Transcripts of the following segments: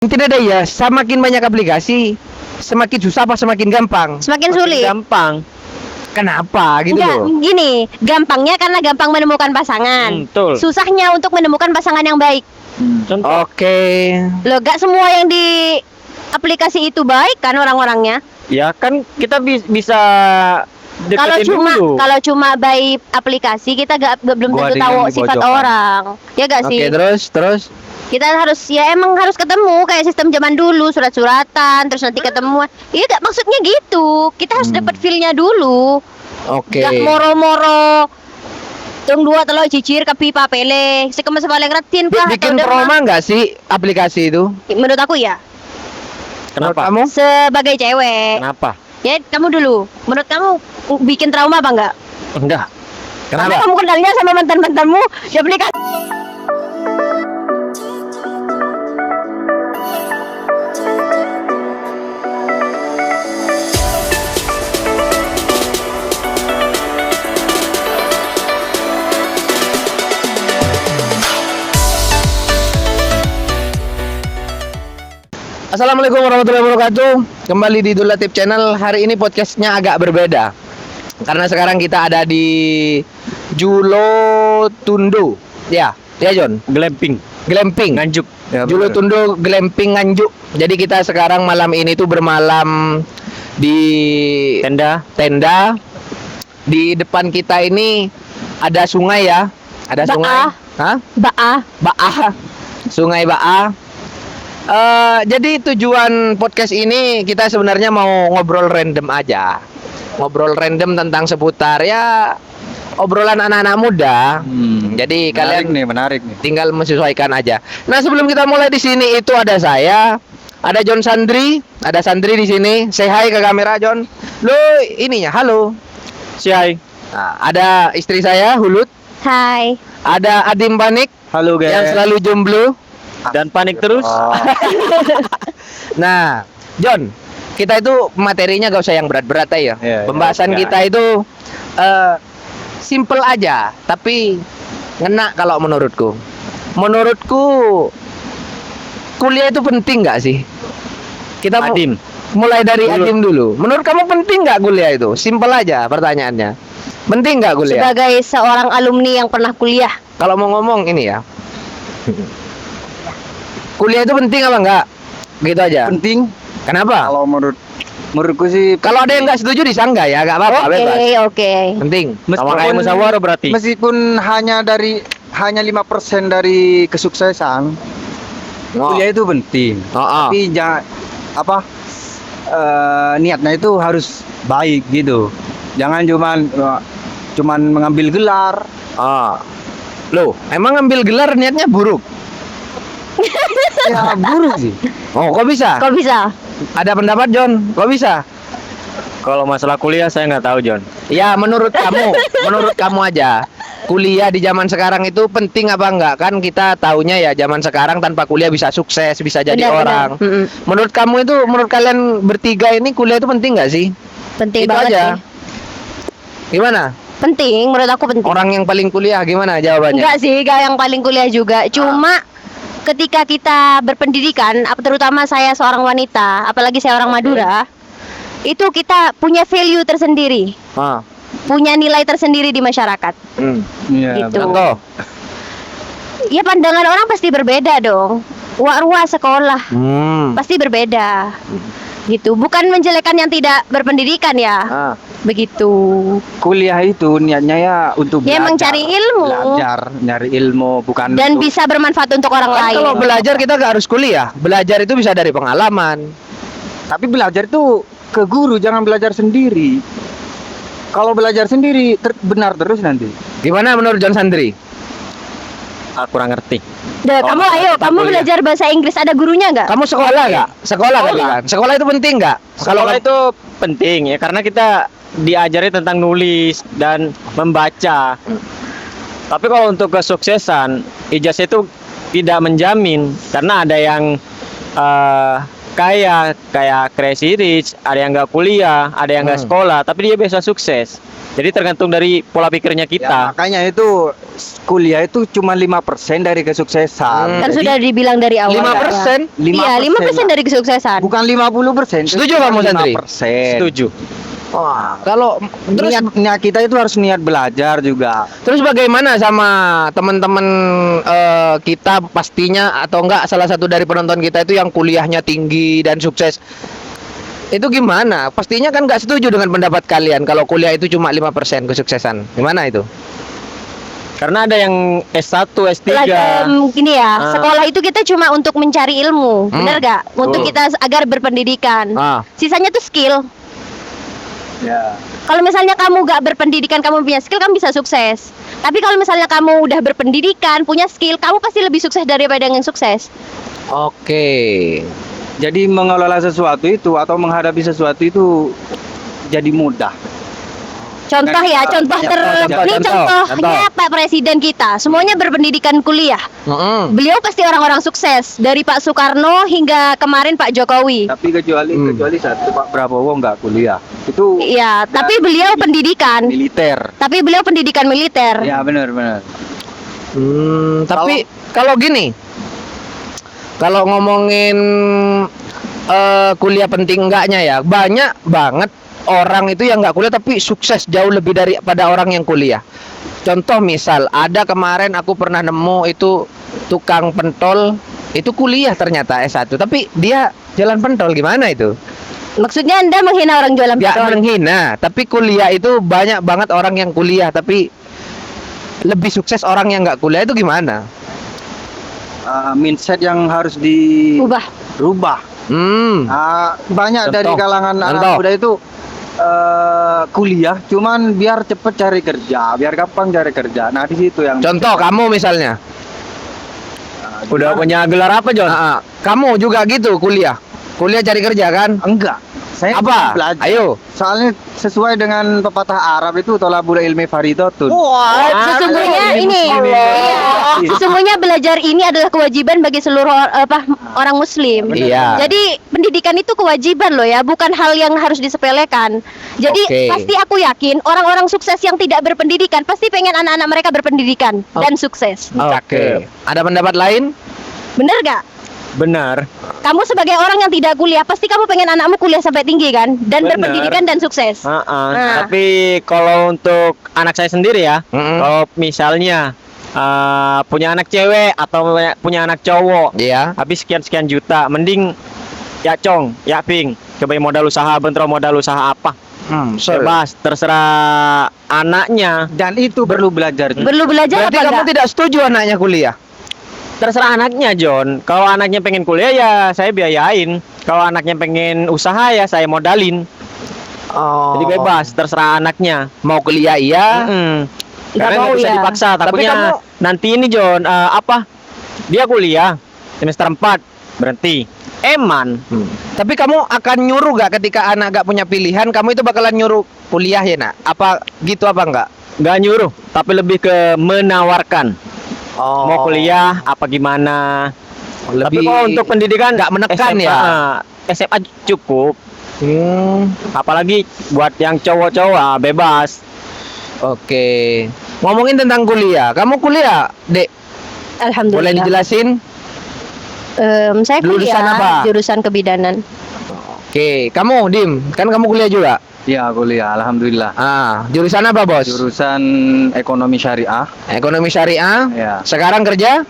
Tidak ada ya, semakin banyak aplikasi, semakin susah apa semakin gampang? Semakin sulit. Gampang. Kenapa gitu Enggak, loh? gini, gampangnya karena gampang menemukan pasangan. Betul. Susahnya untuk menemukan pasangan yang baik. Contoh. Oke. Loh, gak semua yang di aplikasi itu baik kan orang-orangnya. Ya kan kita bisa Kalau deketin cuma dulu. kalau cuma by aplikasi kita belum Gua tentu dengan tahu di sifat pojokan. orang. Ya gak Oke, sih? terus. Kita emang harus ketemu kayak sistem zaman dulu, surat-suratan, terus nanti ketemu. Iya gak, maksudnya gitu. Kita harus dapat feel-nya dulu. Oke. Gak moro-moro tung dua telur cicir kapi papele. Sekemas paling retin kah Bikin atau promo nggak sih aplikasi itu? menurut aku ya, Kenapa? Menurut kamu? sebagai cewek. Kenapa? Ya, kamu dulu. Menurut kamu bikin trauma apa enggak? Enggak. Karena Kenapa? kamu kenalnya sama mantan-mantanmu di aplikasi. Assalamualaikum warahmatullahi wabarakatuh. Kembali di Dul Latif Channel. Hari ini podcastnya agak berbeda karena sekarang kita ada di Julo Tundo. Ya John. Glamping. Glamping. Nganjuk. Ya, Julo betul. Tundo Glamping Nganjuk. Jadi kita sekarang malam ini tuh bermalam di tenda. Di depan kita ini ada sungai ya. Ada Baah. sungai. Hah? Baah. Baah. Sungai Baah. Jadi tujuan podcast ini kita sebenarnya mau ngobrol random aja. Ngobrol random tentang seputar ya obrolan anak-anak muda. Jadi kalian menarik nih. tinggal menyesuaikan aja. Nah, sebelum kita mulai di sini itu ada saya, ada John Sandri, ada Sandri di sini. Say hi ke kamera, John. Lo ininya, halo. Siai. Nah, ada istri saya, Hulut. Hai. Ada Adim Panik Halo guys. yang selalu jomblo. Dan panik terus. Nah, John, kita itu materinya gak usah yang berat-berat ya. Iya, Pembahasan iya. kita itu simple aja, tapi ngena kalau menurutku. Menurutku kuliah itu penting nggak sih? Kita Adim. mulai dari Dulu. Adim dulu. Menurut kamu penting nggak kuliah itu? Simple aja pertanyaannya. Penting nggak kuliah? Sebagai seorang alumni yang pernah kuliah. Kalau mau ngomong ini ya. Kuliah itu penting apa enggak? Gitu aja. Penting. Kenapa? Kalau menurutku sih Kalau ada yang nggak setuju disanggah ya, nggak apa-apa, Oke, bebas. oke. Penting. Sama kayak musyawarah berarti. meskipun hanya 5% dari kesuksesan, Oh. kuliah itu penting. Oh, oh. Tapi niatnya itu harus baik gitu. Jangan cuman mengambil gelar. Oh. Loh, emang ngambil gelar niatnya buruk? Ya buruk sih. Oh, kok bisa? Kok bisa? Ada pendapat, John? Kok bisa? Kalau masalah kuliah saya nggak tahu, John. Ya, menurut kamu aja. Kuliah di zaman sekarang itu penting apa enggak? Kan kita taunya ya zaman sekarang tanpa kuliah bisa sukses, bisa jadi Benar, orang. benar. Mm-mm. Menurut kamu itu, menurut kalian bertiga ini kuliah itu penting nggak sih? Penting Itu banget aja. sih. Gimana? Penting, menurut aku penting. Orang yang paling kuliah gimana jawabannya? Enggak sih, enggak yang paling kuliah juga. Cuma ketika kita berpendidikan, terutama saya seorang wanita, apalagi saya orang Madura, itu kita punya value tersendiri, Ah. punya nilai tersendiri di masyarakat. Iya. Gitu. Contoh. Ya pandangan orang pasti berbeda dong. Wak-wak sekolah Hmm. pasti berbeda. Gitu. Bukan menjelekan yang tidak berpendidikan ya. Ah. Begitu. Kuliah itu niatnya ya untuk Ya, emang cari ilmu. Belajar, nyari ilmu bukan Dan untuk- bisa bermanfaat untuk orang Kan lain. kalau belajar kita gak harus kuliah. Belajar itu bisa dari pengalaman. Tapi belajar itu ke guru, jangan belajar sendiri. Kalau belajar sendiri benar terus nanti. Gimana menurut John Sandri? Aku kurang ngerti. Deh, Oh, kamu ayo, tetap kamu kuliah. belajar bahasa Inggris ada gurunya nggak? Kamu sekolah nggak? Sekolah tadi kan? Sekolah itu penting nggak? Kalau Sekolah itu penting ya karena kita diajari tentang nulis dan membaca. Tapi kalau untuk kesuksesan, ijazah itu tidak menjamin karena ada yang kayak Crazy Rich, ada yang nggak kuliah, ada yang nggak sekolah, tapi dia bisa sukses. Jadi tergantung dari pola pikirnya Ya, kita. makanya itu kuliah itu cuma 5% dari kesuksesan. Kan Jadi, sudah dibilang dari awal. 5%? Iya, 5% dari kesuksesan. bukan 50%. Setuju kamu, Sandri? 5%. Setuju. Wah, kalau terus Niat kita itu harus niat belajar juga. terus bagaimana sama teman-teman kita pastinya atau enggak salah satu dari penonton kita itu yang kuliahnya tinggi dan sukses. Itu gimana? Pastinya kan nggak setuju dengan pendapat kalian kalau kuliah itu cuma 5% kesuksesan. Gimana itu? Karena ada yang S1, S3. Gini ya, Ah. sekolah itu kita cuma untuk mencari ilmu, benar gak? Untuk kita agar berpendidikan. Ah. Sisanya tuh skill. Ya. Kalau misalnya kamu gak berpendidikan, kamu punya skill, kamu bisa sukses. Tapi kalau misalnya kamu udah berpendidikan, punya skill, kamu pasti lebih sukses daripada yang sukses. Oke. Jadi mengelola sesuatu itu atau menghadapi sesuatu itu jadi mudah. Contoh ya, contoh ini contohnya Pak Presiden kita, semuanya berpendidikan kuliah. Mm-mm. Beliau pasti orang-orang sukses, dari Pak Soekarno hingga kemarin Pak Jokowi. Tapi kecuali satu Pak Prabowo nggak kuliah. Itu Iya, tapi beliau pendidikan. militer. Tapi beliau pendidikan militer. Ya benar. Tapi kalau gini, kalau ngomongin kuliah penting enggaknya ya, banyak banget orang itu yang nggak kuliah tapi sukses jauh lebih daripada orang yang kuliah. Contoh misal, ada kemarin aku pernah nemu itu tukang pentol, itu kuliah ternyata S1, tapi dia jalan pentol gimana itu? Maksudnya Anda menghina orang jualan Ya pentol? menghina, tapi kuliah itu banyak banget orang yang kuliah tapi lebih sukses orang yang nggak kuliah itu gimana? Mindset yang harus Ubah. dirubah. Banyak Contoh. dari kalangan anak Contoh. muda itu kuliah cuman biar cepet cari kerja, biar gampang cari kerja. Nah di situ yang Contoh kamu misalnya, Udah punya gelar apa, John? kamu juga gitu kuliah cari kerja kan? enggak. Saya Apa? belajar. Ayo. Soalnya sesuai dengan pepatah Arab itu tolabul ilmi faridatun. Sesungguhnya ini, iya, sesungguhnya belajar ini adalah kewajiban bagi seluruh orang Muslim. Iya. Jadi pendidikan itu kewajiban loh ya, bukan hal yang harus disepelekan. Jadi Oke. pasti aku yakin orang-orang sukses yang tidak berpendidikan pasti pengen anak-anak mereka berpendidikan dan sukses. Oke. Ada pendapat lain? Bener gak? Benar. Kamu sebagai orang yang tidak kuliah, pasti kamu pengen anakmu kuliah sampai tinggi kan? Dan Bener. berpendidikan dan sukses. Nah. Tapi kalau untuk anak saya sendiri ya, Mm-mm. kalau misalnya punya anak cewek atau punya anak cowok, Iya. habis sekian juta, mending ya cong, ya ping, coba modal usaha, bentrok modal usaha apa, bebas, terserah anaknya. Dan itu perlu belajar juga. Perlu belajar Berarti apa kamu enggak? tidak setuju anaknya kuliah? Terserah anaknya, John. Kalau anaknya pengen kuliah ya saya biayain. Kalau anaknya pengen usaha ya saya modalin. Oh. Jadi bebas, terserah anaknya. Mau kuliah iya. Nggak Karena mau nggak bisa ya. dipaksa. Tapi Takutnya kamu- nanti ini, John, dia kuliah semester 4 berhenti. Eman. Tapi kamu akan nyuruh gak ketika anak gak punya pilihan, kamu itu bakalan nyuruh kuliah ya nak? Apa gitu apa enggak? Nggak nyuruh, tapi lebih ke menawarkan. Oh. Mau kuliah apa gimana? Tapi Lebih kalau untuk pendidikan nggak menekan SMA, ya? SMA cukup. Hmm, Apalagi buat yang cowok-cowok bebas. oke. Ngomongin tentang kuliah, kamu kuliah, Dek? Alhamdulillah. Boleh dijelasin? Saya kuliah Jurusan apa? jurusan kebidanan. Oke, kamu Dim, kan kamu kuliah juga? Ya kuliah, alhamdulillah. Jurusan apa, Bos? Jurusan ekonomi syariah. Ekonomi syariah. Ya. Sekarang kerja?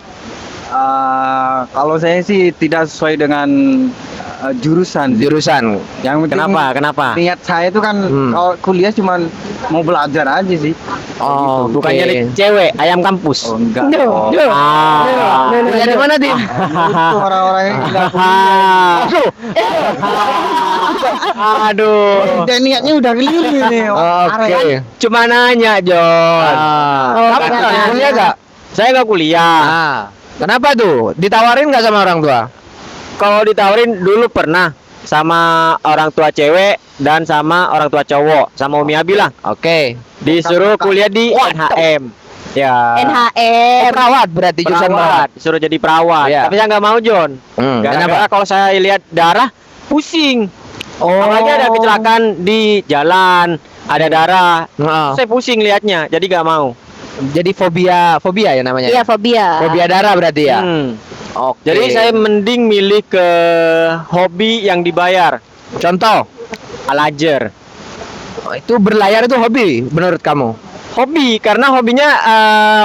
Kalau saya sih tidak sesuai dengan jurusan. Jurusan. Yang penting Kenapa? niat saya itu kan kalau kuliah cuman mau belajar aja sih. Oh, Gitu. Bukan nyari cewek, ayam kampus. Oh enggak. No. Kuliah di mana, Dim? Itu orang-orang yang tidak Aduh. dan niatnya udah keliru nih. Oke. Cuma nanya, John. Kamu karena- kuliah gak? Saya nggak kuliah. Kenapa tuh? Ditawarin nggak sama orang tua? Kalau ditawarin dulu pernah sama orang tua cewek dan sama orang tua cowok, sama Umi Abi lah. Oke. Disuruh kuliah di NHM. Ya. NHM. Perawat berarti jurusan perawat. Perawat, suruh jadi perawat. Iya. Tapi saya nggak mau, John. Gara-gara Kenapa? kalau saya lihat darah pusing. Oh. Apalagi ada kecelakaan di jalan, ada darah. Heeh. Saya pusing lihatnya, jadi nggak mau. Jadi fobia ya namanya. Iya, fobia. Fobia darah berarti ya. Oke. Jadi saya mending milih ke hobi yang dibayar. contoh, Alajer. itu berlayar itu hobi menurut kamu? Hobi, karena hobinya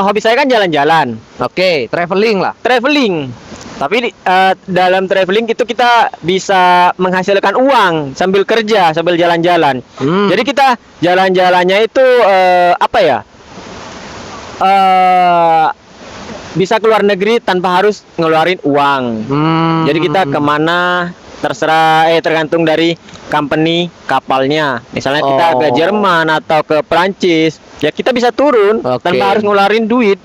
hobi saya kan jalan-jalan, Oke, traveling lah. traveling. Tapi dalam traveling itu kita bisa menghasilkan uang sambil kerja, sambil jalan-jalan. Jadi kita jalan-jalannya itu apa ya? Bisa keluar negeri tanpa harus ngeluarin uang. Jadi kita kemana terserah, tergantung dari company kapalnya. Misalnya kita ke Oh. Jerman atau ke Prancis, ya kita bisa turun Oke. tanpa harus ngeluarin duit.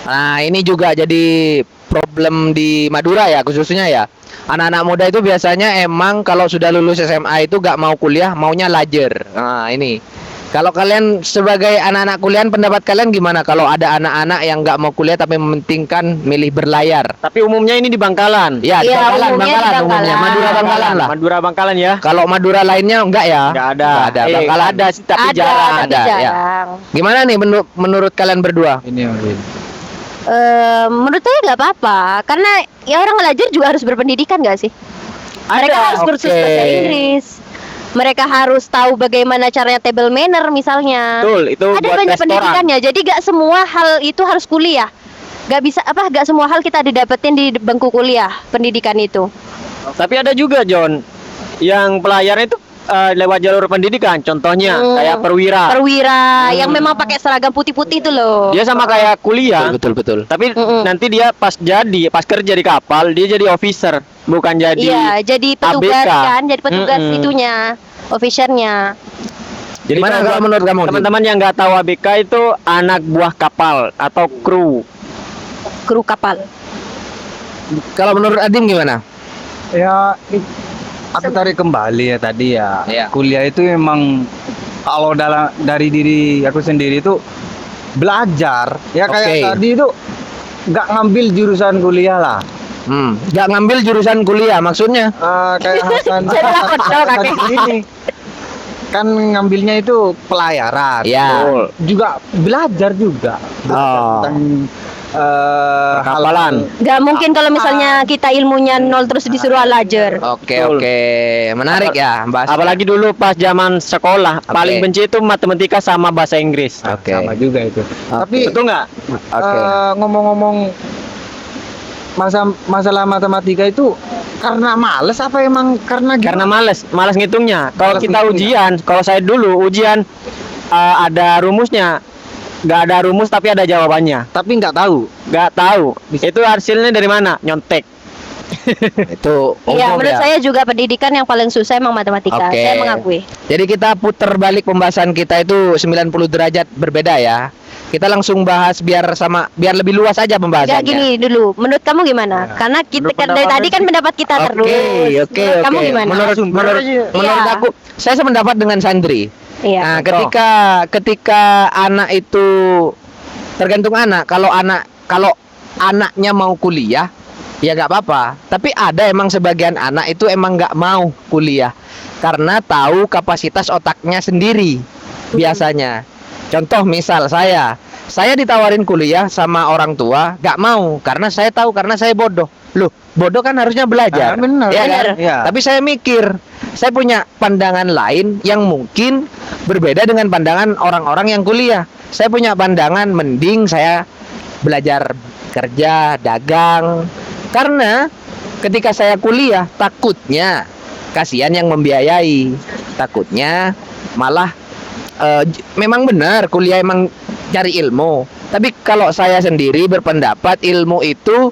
Nah, ini juga jadi problem di Madura ya, khususnya ya. Anak-anak muda itu biasanya emang kalau sudah lulus SMA itu gak mau kuliah, maunya lajer. Nah, ini. Kalau kalian sebagai anak-anak kuliah, pendapat kalian gimana kalau ada anak-anak yang gak mau kuliah tapi mementingkan milih berlayar? Tapi umumnya ini di Bangkalan. Ya, di Iya, Bangkalan, umumnya di Bangkalan umumnya. Bangkalan. Madura Bangkalan lah. Madura Bangkalan ya. Kalau Madura lainnya enggak ya? Nggak ada. Nggak ada. Bangkalan ada sih, tapi Ada, jarang. tapi ada, ya. jarang. Gimana nih menurut kalian berdua? Ini Win. Menurut saya nggak apa-apa, karena ya orang belajar juga harus berpendidikan nggak sih? Mereka harus kursus oke. bahasa Inggris. Mereka harus tahu bagaimana caranya table manner misalnya. Betul, itu Ada buat banyak restoran. pendidikannya, jadi gak semua hal itu harus kuliah. Gak bisa gak semua hal kita didapetin di bangku kuliah pendidikan itu. Tapi ada juga John yang pelayarnya itu lewat jalur pendidikan. Contohnya kayak perwira. Perwira yang memang pakai seragam putih-putih itu loh. Dia sama kayak kuliah. Betul. Tapi Mm-mm. nanti dia pas kerja di kapal, dia jadi officer, bukan jadi Iya, jadi petugas ABK. kan, jadi petugas Mm-mm. itunya, officernya. Jadi Gimana kalau menurut kamu, Dim? teman-teman yang nggak tahu ABK itu anak buah kapal atau kru. Kru kapal. Kalau menurut Adim gimana? Ya, aku tarik kembali ya tadi ya. Iya. Kuliah itu memang kalau dari diri aku sendiri itu belajar. Ya kayak Oke. tadi itu nggak ngambil jurusan kuliah lah. Nggak ngambil jurusan kuliah maksudnya? Kayak Hasan ini kan ngambilnya itu pelayaran. Ya. Betul. Juga belajar juga. Oh. Tentang Perkapalan. Gak mungkin kalau misalnya kita ilmunya nol terus disuruh alajer. Oke, Betul. oke. Menarik ya, bahas. Apalagi dulu pas zaman sekolah, paling benci itu matematika sama bahasa Inggris. Oke. Sama juga itu. Tapi Betul nggak? Oke. ngomong-ngomong masalah matematika itu karena males apa emang karena Karena malas ngitungnya. Kalau Malas kita ngitungnya. ujian, kalau saya dulu ujian ada rumusnya, nggak ada rumus tapi ada jawabannya. tapi nggak tahu. Nggak tahu. Itu hasilnya dari mana? Nyontek. Itu Iya, umum menurut ya. saya juga pendidikan yang paling susah emang matematika. Oke. Saya mengakui. Jadi kita putar balik pembahasan kita itu 90 derajat berbeda ya. Kita langsung bahas biar lebih luas aja Enggak pembahasannya. gini dulu. Menurut kamu gimana? Karena kita Menurut dari pendapat tadi kan pendapat kita terus. Oke. Menurut kamu gimana? Menurut Iya. aku, saya sependapat dengan Sandri. Iya. Nah, ketika anak itu tergantung anak. Kalau anaknya mau kuliah, ya nggak apa-apa. Tapi ada emang sebagian anak itu emang nggak mau kuliah karena tahu kapasitas otaknya sendiri biasanya. Contoh misal saya ditawarin kuliah sama orang tua, nggak mau karena saya tahu karena saya bodoh. Loh, bodoh kan harusnya belajar. Benar. Ya kan? Benar. Ya. Tapi saya mikir, saya punya pandangan lain yang mungkin berbeda dengan pandangan orang-orang yang kuliah. Saya punya pandangan mending saya belajar kerja, dagang. Karena ketika saya kuliah, takutnya kasihan yang membiayai. Takutnya malah memang benar kuliah emang cari ilmu. Tapi kalau saya sendiri berpendapat ilmu itu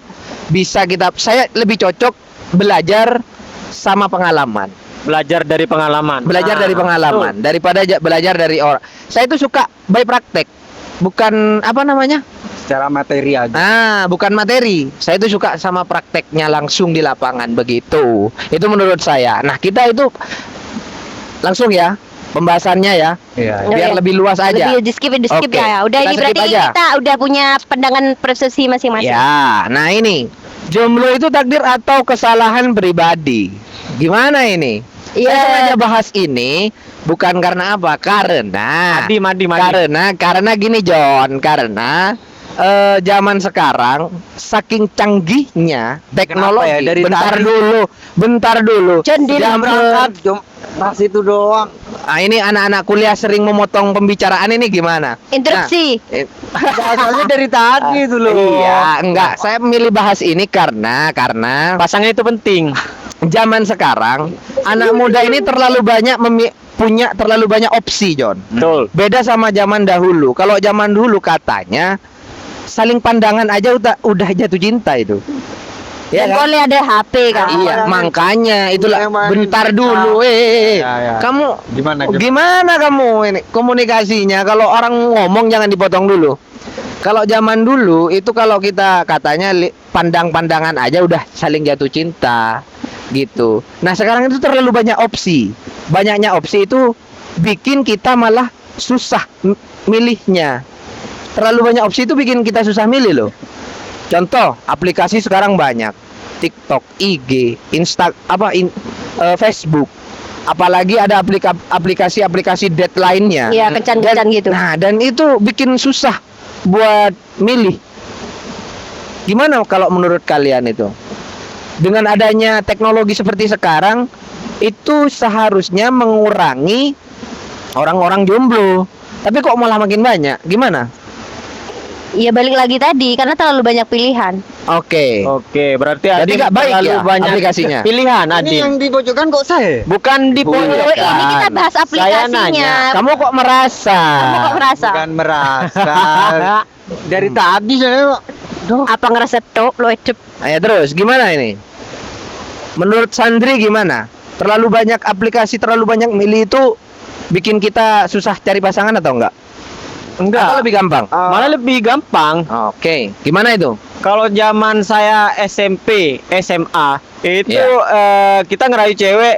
saya lebih cocok belajar sama pengalaman. Belajar dari pengalaman. Belajar dari pengalaman daripada belajar dari orang. Saya itu suka by praktek. Bukan apa namanya? Secara materi aja. Bukan materi. Saya itu suka sama prakteknya langsung di lapangan begitu. Itu menurut saya. Nah, kita itu langsung ya. pembahasannya ya. Iya. Biar Oke. lebih luas aja. Lebih di skip Oke, ya. Udah kita ini skip berarti aja. kita udah punya pandangan persepsi masing-masing. Ya, nah ini jomblo itu takdir atau kesalahan pribadi. Gimana ini? Iya. Saya sengaja bahas ini bukan karena apa? Karena Madi. karena gini John, karena zaman sekarang saking canggihnya teknologi. Kenapa ya? Dari tadi- bentar dulu. John, dia Jam- Berangkat pas itu doang. Nah, ini anak-anak kuliah sering memotong pembicaraan ini gimana? Interupsi. Nah, Soalnya dari tadi itu loh. Iya, enggak. Saya memilih bahas ini karena Pasangan itu penting. zaman sekarang anak muda ini terlalu banyak punya terlalu banyak opsi, John. Betul. Beda sama zaman dahulu. Kalau zaman dulu katanya saling pandangan aja udah jatuh cinta itu. Ya Dan kan? boleh ada HP kan. Iya, makanya itulah Yang main bentar kita. dulu. Ya. Kamu Gimana? gimana kamu ini komunikasinya? Kalau orang ngomong jangan dipotong dulu. Kalau zaman dulu itu kalau kita katanya pandang-pandangan aja udah saling jatuh cinta gitu. Nah, sekarang itu terlalu banyak opsi. Banyaknya opsi itu bikin kita malah susah milihnya. Terlalu banyak opsi itu bikin kita susah milih loh. Contoh, aplikasi sekarang banyak. TikTok, IG, Facebook. Apalagi ada aplikasi-aplikasi date lainnya. Iya, kencan-kencan gitu. Nah, dan itu bikin susah buat milih. Gimana kalau menurut kalian itu? Dengan adanya teknologi seperti sekarang, itu seharusnya mengurangi orang-orang jomblo. Tapi kok malah makin banyak? Gimana? Iya, balik lagi tadi karena terlalu banyak pilihan. Oke. Oke, berarti Jadi Adin nggak baik terlalu ya banyak aplikasinya? pilihan Ini Adin. yang dipojokkan kok saya? Bukan di Oh, ini kita bahas Saya aplikasinya. nanya, Kamu kok merasa? Kamu kok merasa? Bukan merasa. Dari tadi saya Apa ngerasa tok lo edep? Ayo terus, gimana ini? Menurut Sandri gimana? Terlalu banyak aplikasi, terlalu banyak milih itu bikin kita susah cari pasangan atau enggak? enggak. Atau lebih gampang? Malah lebih gampang. Oke, gimana itu? Kalau zaman saya SMP, SMA, itu Iya. kita ngerayu cewek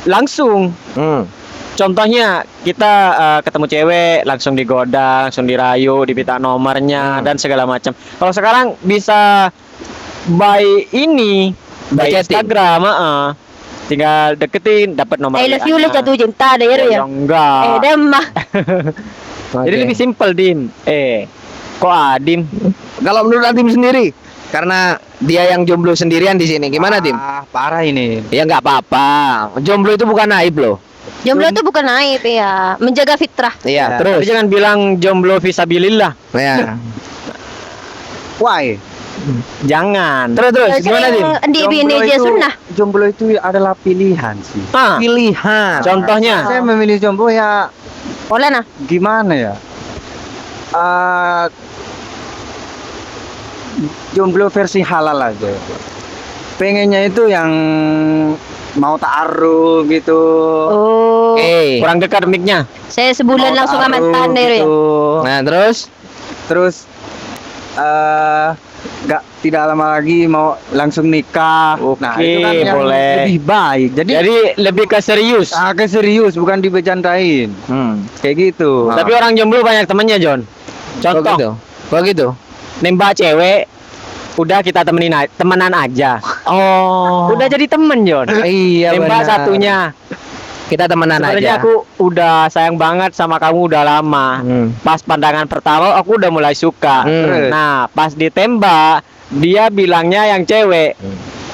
langsung. Hmm. Contohnya kita ketemu cewek langsung digoda, langsung dirayu, diminta nomornya dan segala macam. Kalau sekarang bisa by By chatting. Instagram, tinggal deketin, dapat nomor. I love you WA-nya. lo jatuh cinta deh ya. Enggak. Demah. Jadi Oke. lebih simpel, Dim. Kok Adim? Kalau menurut Adim sendiri, karena dia yang jomblo sendirian di sini, gimana Dim? Parah ini. Ya nggak apa-apa. Jomblo itu bukan aib loh. Jomblo tuh bukan aib ya, menjaga fitrah. Iya, Ya, terus. Tapi jangan bilang jomblo visabilillah. Ya. Why? Jangan. Terus gimana Dim? Di bini dia sunnah. Jomblo itu adalah pilihan sih. Pilihan. Contohnya. Saya memilih jomblo ya Boleh nah. gimana ya? Jomblo versi halal aja. Pengennya itu yang mau ta'aruf gitu. Oh. Oke. Kurang dekat mic-nya. Saya sebulan Mau langsung amat ta'aruf pandai ya. gitu. Nah, terus Terus nggak tidak lama lagi mau langsung nikah. Nah, Oke, itu kan yang boleh. lebih baik. Jadi Lebih ke serius. agak serius, bukan dibecandain. Kayak gitu. Tapi orang jomblo banyak temennya, John. kok Contoh, gitu? Kok gitu? nembak cewek, udah kita temenan aja. Oh. Udah jadi temen, John. Iya, Nembak benar. satunya. Kita temenan Sebenarnya aja. aku udah sayang banget sama kamu udah lama. Pas pandangan pertama aku udah mulai suka. Hmm. Nah, pas ditembak, dia bilangnya yang cewek.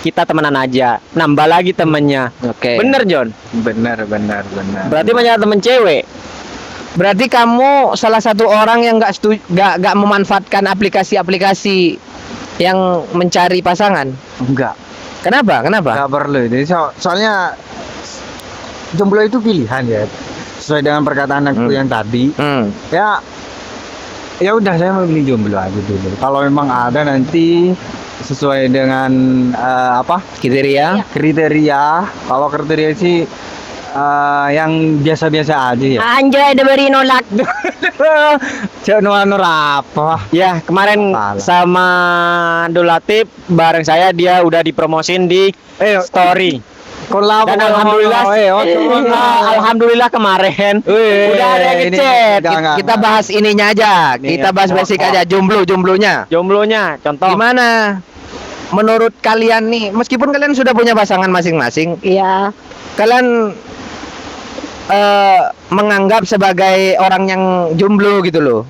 Kita temenan aja. Nambah lagi temennya. Oke. Bener, John. Benar. Berarti banyak temen cewek. Berarti kamu salah satu orang yang nggak memanfaatkan aplikasi-aplikasi yang mencari pasangan. Enggak. Kenapa? Kenapa? Enggak perlu. Jadi soalnya jomblo itu pilihan ya. Sesuai dengan perkataan aku yang tadi. Ya udah saya memilih jomblo aja dulu. Kalau memang ada nanti sesuai dengan Kriteria. kriteria. Kalau kriteria sih yang biasa-biasa aja ya. Anjay, udah beri nolak. Cek nur apa? Ya, kemarin Apalah. sama Dulatif bareng saya dia udah dipromosin di story. Dan alhamdulillah, alhamdulillah kemarin udah ada yang ini ngechat. Kita bahas ininya aja. Ini Kita bahas basic aja, jomblonya. Jomblonya, contoh. Gimana? Menurut kalian nih, meskipun kalian sudah punya pasangan masing-masing, Iya. kalian menganggap sebagai orang yang jomblo gitu loh.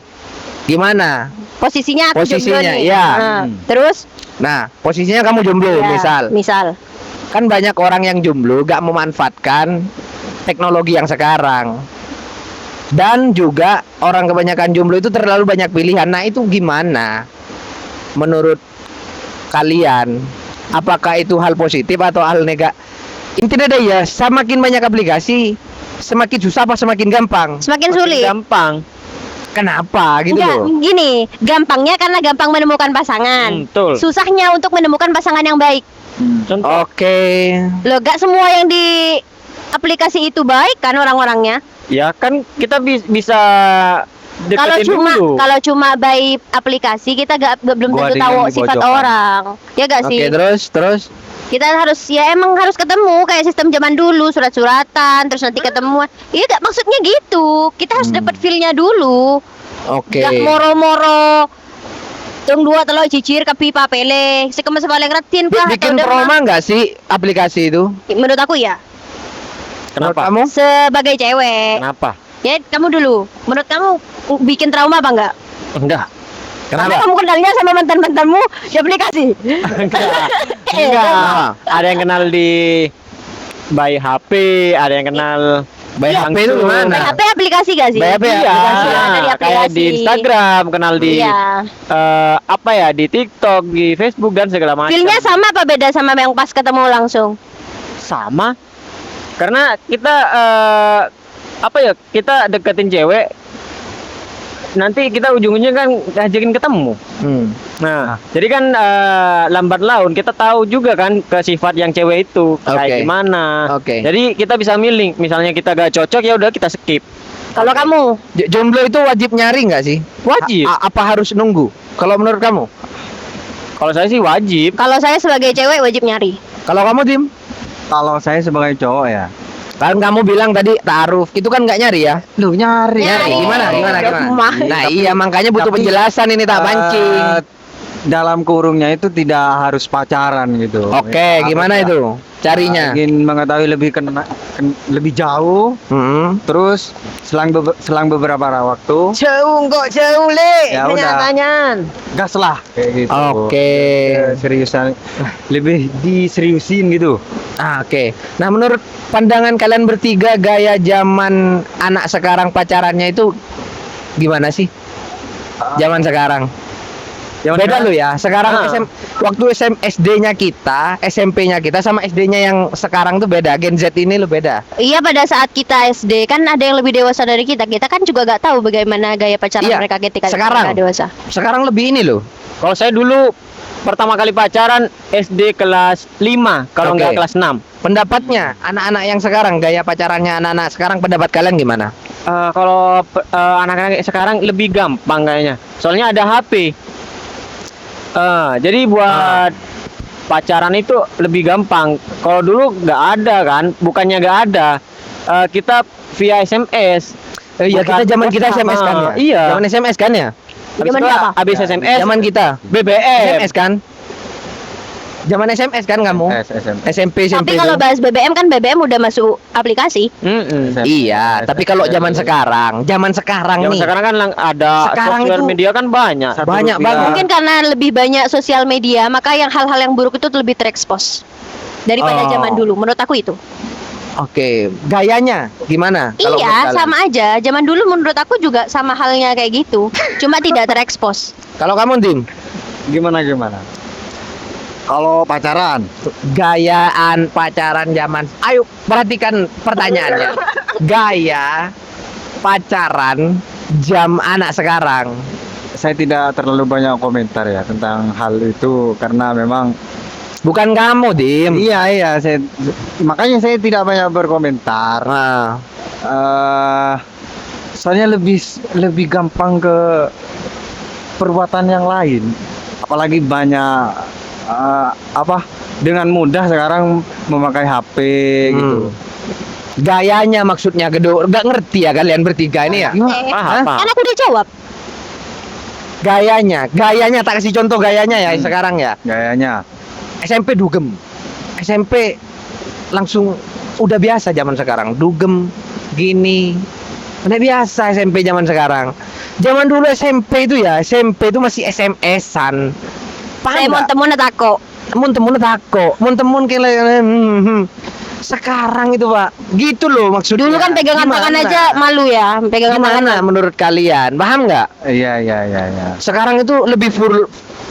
Gimana? Posisinya aku Posisinya, jomblo nih. iya. Nah, terus Nah, posisinya kamu jomblo, ya, misal kan banyak orang yang jomblo gak memanfaatkan teknologi yang sekarang. Dan juga orang kebanyakan jomblo itu terlalu banyak pilihan. Nah, itu gimana? Menurut kalian, apakah itu hal positif atau hal negatif? Intinya deh ya, semakin banyak aplikasi, semakin susah apa semakin gampang? semakin Makin sulit. gampang. Kenapa gitu Enggak, loh? gini, gampangnya karena gampang menemukan pasangan. Betul. Susahnya untuk menemukan pasangan yang baik. Contoh. Oke. Loh, gak semua yang di aplikasi itu baik kan orang-orangnya. Ya kan kita bisa Kalau deketin cuma dulu. kalau cuma by aplikasi kita belum Gua tentu ada tahu yang di sifat pojokan. orang. Ya gak Oke, sih? terus. Kita harus emang harus ketemu kayak sistem zaman dulu, surat-suratan terus nanti ketemuan. Iya gak maksudnya gitu. Kita harus dapat feel-nya dulu. Oke. Gak moro-moro tung dua telok cicir ke pipa pele. Sekemas paling retin kah Bikin atau trauma nggak sih aplikasi itu? Menurut aku ya. Menurut Kenapa? kamu? Sebagai cewek. Kenapa? Ya, kamu dulu. Menurut kamu bikin trauma apa enggak? Enggak. Karena Kenapa? kamu kenalnya sama mantan-mantanmu di aplikasi. Enggak. Eh, Enggak. Ada yang kenal di by HP, ada yang kenal By HP itu gimana? HP aplikasi gak sih? By HP Iya, aplikasi ya? dari kayak aplikasi. di Instagram, kenal di Iya. apa ya, di TikTok, di Facebook dan segala macam. Feel-nya sama apa beda sama yang pas ketemu langsung? Sama. Karena kita apa ya, kita deketin cewek, nanti kita ujung-ujungnya kan ngajakin ketemu. Nah, jadi kan lambat laun kita tahu juga kan ke sifat yang cewek itu Oke. kayak gimana. Oke. Jadi kita bisa milih, misalnya kita gak cocok ya udah kita skip. Kalau kamu? Jomblo itu wajib nyari nggak sih? Wajib. Apa harus nunggu? Kalau menurut kamu? Kalau saya sih wajib. Kalau saya sebagai cewek wajib nyari. Kalau kamu Dim? Kalau saya sebagai cowok ya, Kan kamu bilang tadi ta'aruf, itu kan nggak nyari ya? lu nyari. Nyari. Gimana? Rumah. Nah, iya makanya butuh tapi, penjelasan ini tak pancing. Dalam kurungnya itu tidak harus pacaran gitu. Oke, Ya, gimana harus itu carinya? ingin mengetahui lebih jauh, terus selang beberapa waktu, Jauh kok jauh le. Ya udah. gas lah kayak gitu. Oke. Ya, seriusan, lebih diseriusin gitu. Oke. Nah, menurut pandangan kalian bertiga, gaya zaman anak sekarang pacarannya itu gimana sih? Zaman sekarang. Beda lo ya. Sekarang waktu SD-nya kita, SMP-nya kita sama SD-nya yang sekarang tuh beda. Gen Z ini lo beda. Iya, pada saat kita SD kan ada yang lebih dewasa dari kita. Kita kan juga gak tahu bagaimana gaya pacaran Iya, mereka ketika sekarang. mereka dewasa. Sekarang lebih ini loh. Kalau saya dulu pertama kali pacaran SD kelas 5, kalau Oke. nggak kelas 6. Pendapatnya anak-anak yang sekarang, gaya pacarannya anak-anak sekarang, pendapat kalian gimana? Kalau anak-anak sekarang lebih gampang kayaknya. Soalnya ada HP. Jadi buat pacaran itu lebih gampang. Kalau dulu nggak ada kan, bukannya nggak ada. Kita via SMS. Iya, kita zaman kita SMS kan ya? Iya. Zaman SMS kan ya? Zaman apa? Habis SMS. Zaman kita BBM. SMS kan? Zaman SMS kan kamu? SMP Tapi itu. kalau bahas BBM kan BBM udah masuk aplikasi. Iya, tapi kalau zaman sekarang Zaman nih, sekarang kan ada Sekarang sosial itu media kan banyak. banyak rupiah. banget. Mungkin karena lebih banyak sosial media, maka yang hal-hal yang buruk itu lebih terekspos daripada Oh. zaman dulu. Menurut aku itu. Oke, gayanya gimana? Kalau menurut Iya, kalian? sama aja. Zaman dulu menurut aku juga sama halnya kayak gitu. Cuma tidak terekspos. Kalau kamu Dim, Gimana? Kalau pacaran, gayaan pacaran zaman, ayo perhatikan pertanyaannya. Gaya pacaran jam anak sekarang. saya tidak terlalu banyak komentar ya tentang hal itu karena memang Bukan kamu, Dim. iya makanya saya tidak banyak berkomentar. Nah, Soalnya lebih gampang ke perbuatan yang lain, apalagi banyak dengan mudah sekarang memakai HP gitu. Gayanya maksudnya Gedo, nggak ngerti ya kalian bertiga ini ya. Paham. Kan aku udah jawab. Gayanya tak kasih contoh gayanya ya sekarang ya. Gayanya. SMP dugem. SMP langsung udah biasa zaman sekarang. Dugem gini. Udah biasa SMP zaman sekarang. Zaman dulu SMP itu masih SMS-an. Saya mau temen tako. Temen tako. Temen sekarang itu Pak, gitu loh maksudnya. Dulu kan pegangan tangan aja malu ya, pegangan tangan. Gimana menurut kalian? Paham nggak? Iya. Sekarang itu lebih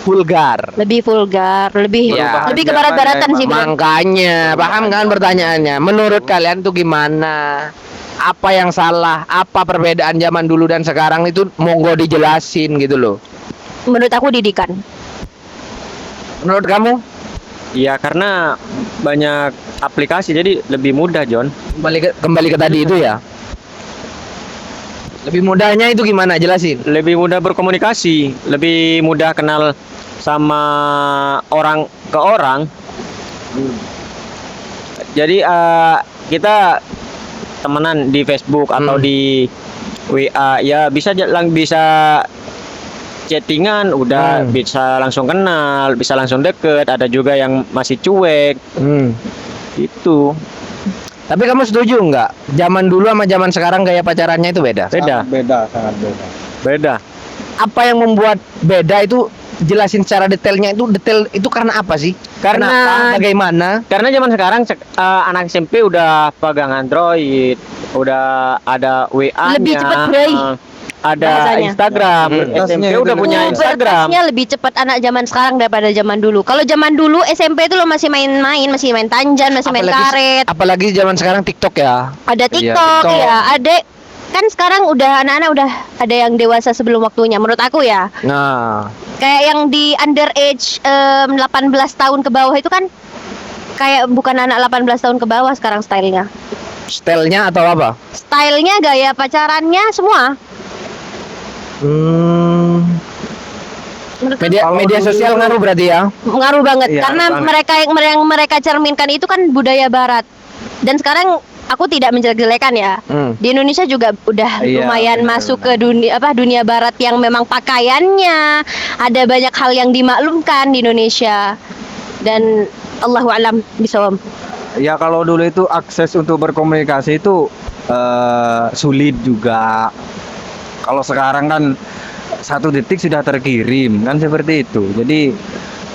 vulgar. Lebih vulgar, lebih Iya. lebih ke barat-baratan sih. Bro. Makanya, paham kan pertanyaannya? Menurut kalian tuh gimana? Apa yang salah? Apa perbedaan zaman dulu dan sekarang itu monggo dijelasin gitu loh. Menurut aku didikan. Menurut kamu? Iya, karena banyak aplikasi jadi lebih mudah, John. Kembali ke tadi itu ya. Lebih mudahnya itu gimana? Jelasin. Lebih mudah berkomunikasi, lebih mudah kenal sama orang ke orang. Jadi kita temenan di Facebook atau di WA ya bisa chattingan udah bisa langsung kenal, bisa langsung deket. Ada juga yang masih cuek. Itu. Tapi kamu setuju nggak? Zaman dulu sama zaman sekarang gaya pacarannya itu beda. Beda. Sangat beda. Beda. Apa yang membuat beda itu? Jelasin secara detailnya detail itu karena apa sih? Karena- Kenapa? Bagaimana? Karena zaman sekarang anak SMP udah pegang Android, udah ada WA-nya, Lebih cepet, Bray. ada Bahasanya. Instagram. SMP udah punya Instagram. Pubertasnya lebih cepat anak zaman sekarang daripada zaman dulu. Kalau zaman dulu SMP itu lo masih main-main, masih main tanjan, masih main karet. Apalagi zaman sekarang TikTok ya. Ada TikTok TikTok. ya, ada kan sekarang udah anak-anak udah ada yang dewasa sebelum waktunya menurut aku ya. Nah, Kayak yang di underage 18 tahun ke bawah itu kan kayak bukan anak 18 tahun ke bawah sekarang stylenya. stylenya atau apa? Stylenya, gaya pacarannya semua. Menurut aku Media sosial ngaruh berarti ya. ngaruh banget Iya, karena ngaruh banget. yang mereka cerminkan itu kan budaya barat. Dan sekarang aku tidak menjelek-jelekan ya. Di Indonesia juga udah Iya, lumayan benar, masuk ke dunia barat yang memang pakaiannya ada banyak hal yang dimaklumkan di Indonesia. Dan Allahu a'lam bishawab. Ya kalau dulu itu akses untuk berkomunikasi itu sulit juga. Kalau sekarang kan 1 detik sudah terkirim kan seperti itu. Jadi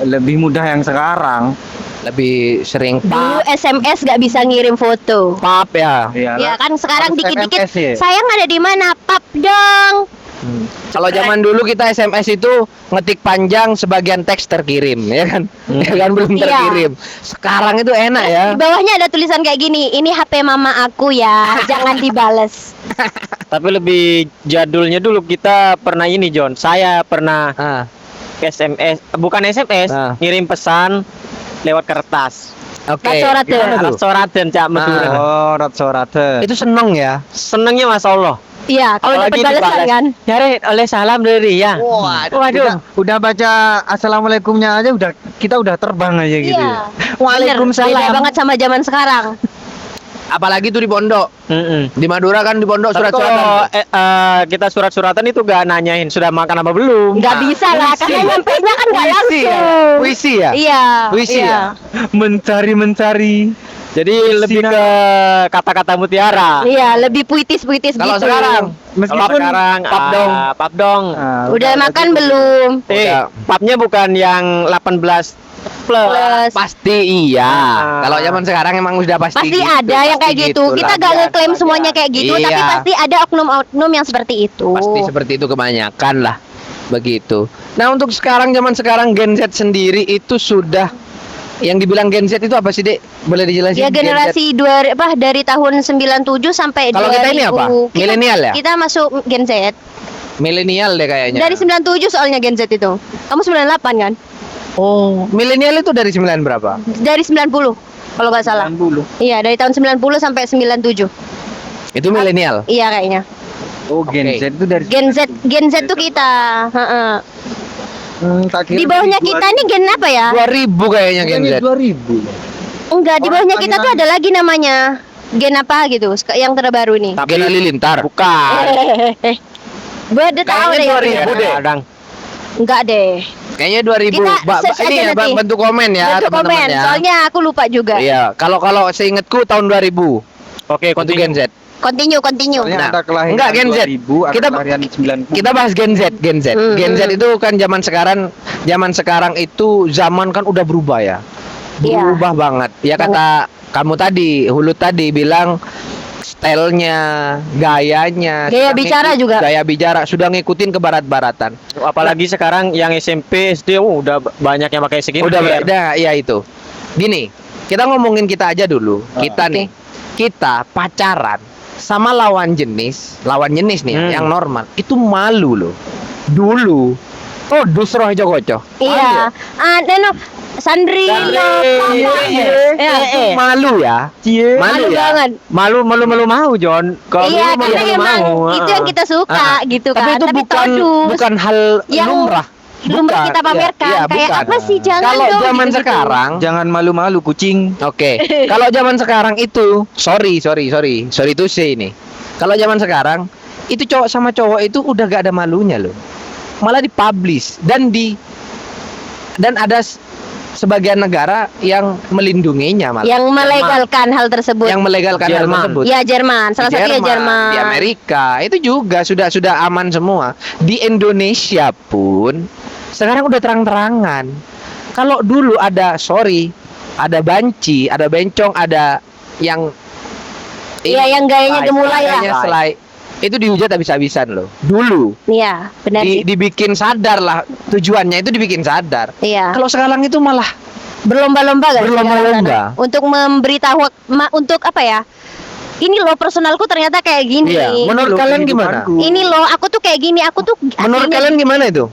lebih mudah yang sekarang. Lebih sering Dulu SMS gak bisa ngirim foto. pap ya. Ya kan sekarang Harus dikit-dikit SMS ya? sayang ada di mana? Pap dong. Kalau zaman dulu kita SMS itu ngetik panjang sebagian teks terkirim ya kan. Ya kan belum Iya. terkirim. Sekarang itu enak ya. Di bawahnya ada tulisan kayak gini, ini HP mama aku ya, jangan dibales. Tapi lebih jadulnya dulu kita pernah ini, John. Saya pernah Ah, SMS, bukan SMS, Ah. ngirim pesan lewat kertas. oke. Ratsoraten. Gimana tuh? Ratsoraten, Cak Madura. Oh, ratsoraten. Itu seneng ya. Senengnya Masya Allah. Iya, kalau dapat Apalagi balasan dibalas. kan. Ya, Re, oleh salam dari ya. Waduh, udah baca assalamualaikumnya aja kita udah terbang aja gitu. Iya. Waalaikumsalam. Beda banget sama zaman sekarang. Apalagi tuh di pondok. Di Madura kan di pondok Tapi surat-suratan. kalau kita surat-suratan itu gak nanyain sudah makan apa belum. Nggak bisa lah, karena nyampainya kan nggak Puisi ya? langsung. Puisi ya? Iya. Puisi iya. ya? Mencari. Jadi lebih ke kata-kata mutiara. Iya, lebih puitis-puitis gitu. Kalau sekarang, Kalau Meskipun sekarang pap dong. pap dong. Udah makan belum? Udah. Papnya bukan yang 18 plus. Plus. Pasti iya. Ah. Kalau zaman sekarang emang sudah pasti. Pasti gitu, ada yang pasti kayak gitu. Kita lah. gak ngeklaim semuanya kayak gitu, Iya. tapi pasti ada oknum-oknum yang seperti itu. Pasti seperti itu kebanyakan lah. Begitu. Nah, untuk sekarang zaman sekarang Gen Z sendiri itu sudah yang dibilang Gen Z itu apa sih, Dek? Boleh dijelasin? Ya Gen Z? generasi dari tahun 97 sampai Kalau 2000. kita ini apa? Milenial ya? Kita masuk Gen Z. Milenial deh kayaknya. Dari 97 soalnya Gen Z itu. Kamu 98 kan? Oh, milenial itu dari 9 berapa? Dari 90 kalau nggak salah. 90. Iya, dari tahun 90 sampai 97. Itu milenial. Iya kayaknya. Oh, Gen Oke. Z itu dari Gen Z tuh kita. Heeh. Tak kira Di bawahnya kita ini gen apa ya? 2000 kayaknya Gen Z. 2000. Enggak, di Orang bawahnya kita tuh kelahiran- ada lagi namanya gen apa gitu, yang terbaru nih. Gen Halilintar. Bukan. Beda tahu Kayaknya deh. 2000 deh. Kadang. Enggak deh. Kayaknya 2000. Kita search Ini aja ya, nanti. bantu komen ya Bentuk teman-teman komen, ya. soalnya aku lupa juga. Iya, kalau seingatku tahun 2000 Oke, untuk Gen Z. Continue. Soalnya Nah, ada kelahiran enggak, Gen Z. 2000, ada Kita- kelahiran 90. Kita bahas Gen Z. Gen Z itu kan zaman sekarang itu zaman kan udah berubah ya. Iya. Berubah banget. Ya kata kamu tadi, Hulut tadi bilang stylenya, gayanya, Gaya sudah bicara ngikut- juga. Gaya bicara sudah ngikutin ke barat-baratan. Apalagi sekarang yang SMP, SD udah banyak yang pakai skincare. Udah beda, ya itu. Gini, kita ngomongin kita aja dulu. Kita Oke. nih, kita pacaran sama lawan jenis nih yang normal. Itu malu loh. Dulu. Oh, dusroh Jogoco. Iya. Neno Sandrino. Itu malu ya. Malu ya. banget. Malu mau, John. Kalau Iya, dulu karena emang itu yang kita suka gitu Tapi kan. itu bukan hal Yang lumrah. lumrah kita pamerkan. Iya, Kayak bukan. apa sih, jangan Kalau dong zaman gitu-gitu. sekarang, Jangan malu-malu kucing. oke. Kalau zaman sekarang itu, sorry to say ini. Kalau zaman sekarang itu cowok sama cowok itu udah gak ada malunya loh. Malah dipublish dan ada sebagian negara yang melindunginya malah. Yang melegalkan hal tersebut. Yang melegalkan hal Jerman. tersebut. Ya Jerman, salah Di satunya Jerman, Jerman. di Amerika itu juga sudah aman semua. Di Indonesia pun sekarang udah terang-terangan. Kalau dulu ada banci, ada bencong, ada yang Iya, yang gayanya gemulai lah. gayanya selai. Itu dihujat habis-habisan loh. Dulu Iya, benar sih. dibikin sadar lah, tujuannya itu dibikin sadar. Iya. Kalau sekarang itu malah Berlomba-lomba gak sih Berlomba-lomba. sekarang sana? Untuk memberitahu untuk apa ya? Ini loh personalku ternyata kayak gini. iya. Menurut Loh, kalian gimana? kehidupanku. Ini loh aku tuh kayak gini, aku tuh Menurut aslinya- kalian gimana itu?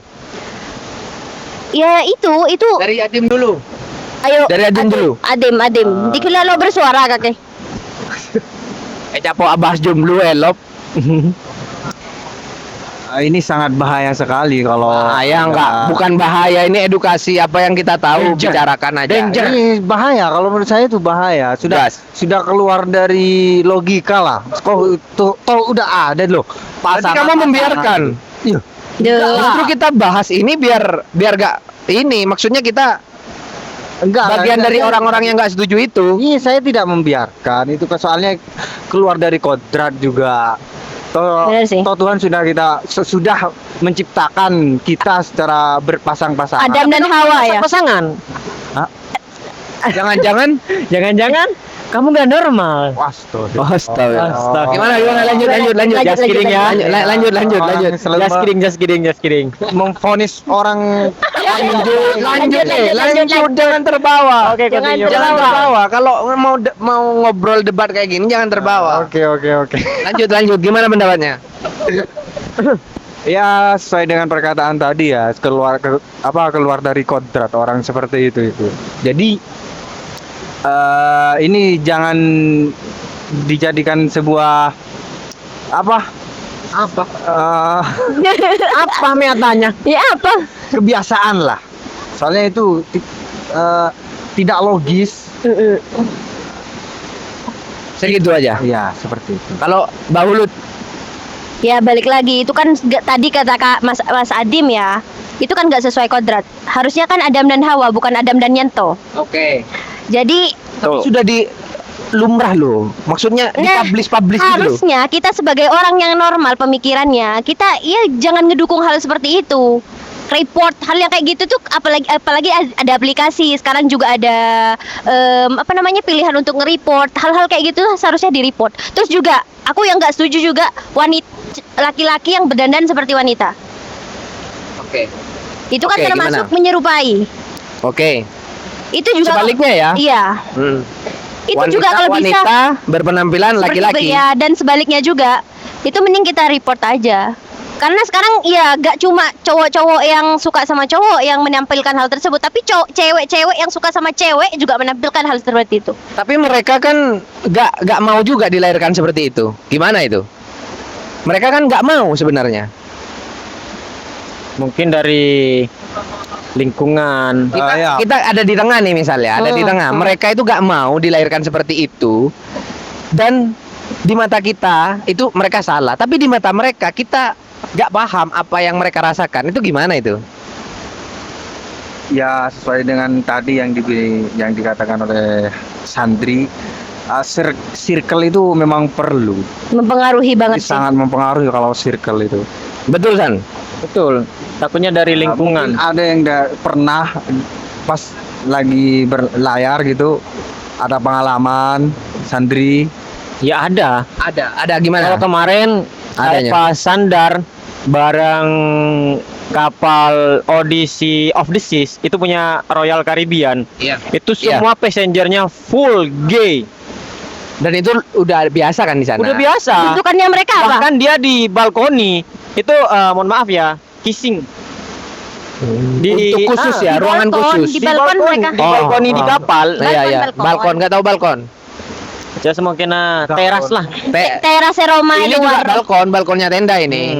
Ya itu Dari Adim dulu. ayo Dari Adim dulu. Adim. Dikira lo bersuara kakek. Capo abas jomblo elop. Ini sangat bahaya sekali kalau Bahaya enggak? ada- Bukan bahaya, ini edukasi apa yang kita tahu Danger. bicarakan aja. Danger. Ini bahaya kalau menurut saya itu bahaya. Gas. Sudah keluar dari logika lah. Kok itu toh udah ada loh. Berarti kamu membiarkan. Iya. Justru kita bahas ini biar gak ini, maksudnya kita Enggak. bagian dari orang-orang yang nggak setuju itu. Iya, saya tidak membiarkan. Itu kan soalnya keluar dari kodrat juga. Toh, Benar sih. toh Tuhan sudah menciptakan kita secara berpasang-pasangan. Adam dan Hawa ya. Pasangan. Jangan-jangan Jangan-jangan kamu gak normal. Astaga. Astaga. Gimana lanjut. Just kidding ya. Lanjut. Orang selalu Just kidding. memvonis orang Lanjut, jangan terbawa. Oke, Jangan continue. Jangan terbawa. Kalau mau ngobrol debat kayak gini jangan terbawa. Oke. Lanjut. Gimana pendapatnya? Ya, sesuai dengan perkataan tadi ya, keluar dari kodrat orang seperti itu. Jadi ini jangan dijadikan sebuah apa? Apa meatanya? Ya apa? Kebiasaan lah. Soalnya itu tidak logis. Segitu aja. Ya, seperti itu. Kalau Bahulut Ya balik lagi itu kan tadi kata Mas Adim ya. Itu kan nggak sesuai kodrat. Harusnya kan Adam dan Hawa bukan Adam dan Yanto. oke. Jadi Sudah di lumrah loh. Maksudnya Nah, publish gitu loh. harusnya kita sebagai orang yang normal pemikirannya, kita ya jangan ngedukung hal seperti itu. Report hal yang kayak gitu tuh apalagi ada aplikasi sekarang juga ada pilihan untuk nge-report hal-hal kayak gitu seharusnya di-report. Terus juga aku yang nggak setuju juga laki-laki yang berdandan seperti wanita. Oke. Itu kan Oke, termasuk gimana? menyerupai. Oke. Itu juga Sebaliknya ya. Iya. Hmm. Itu juga kalau bisa wanita berpenampilan seperti laki-laki. ya, dan sebaliknya juga. Itu mending kita report aja. Karena sekarang ya gak cuma cowok-cowok yang suka sama cowok yang menampilkan hal tersebut, tapi cewek-cewek yang suka sama cewek juga menampilkan hal seperti itu. Tapi mereka kan gak mau juga dilahirkan seperti itu. Gimana itu? Mereka kan gak mau sebenarnya. Mungkin dari lingkungan. Kita, ya. kita ada di tengah nih misalnya, ada di tengah. Mereka itu gak mau dilahirkan seperti itu, dan di mata kita itu mereka salah. Tapi di mata mereka kita gak paham apa yang mereka rasakan. Itu gimana itu? Ya sesuai dengan tadi yang dikatakan oleh Sandri, circle itu memang perlu. Mempengaruhi banget sih. Sangat mempengaruhi kalau circle itu. Betul San? Betul. Takutnya dari lingkungan. Mungkin ada yang pernah pas lagi berlayar gitu, ada pengalaman Sandri. Ya ada. Ada gimana? Kalau kemarin Adanya. pas sandar barang kapal Odyssey of the Seas itu punya Royal Caribbean. Iya. Itu semua passengernya full gay. Dan itu udah biasa kan di sana? Udah biasa. Tuntukannya mereka apa? Bahkan dia di balkoni itu mohon maaf ya, kissing. Untuk khusus ya, di ruangan balkon, khusus. di balkon mereka. Di balkoni di kapal. Iya iya. Balkon. Balkon, nggak tahu balkon. Ya semungkin teras lah. Teras Roma Ini juga luar. balkonnya tenda ini.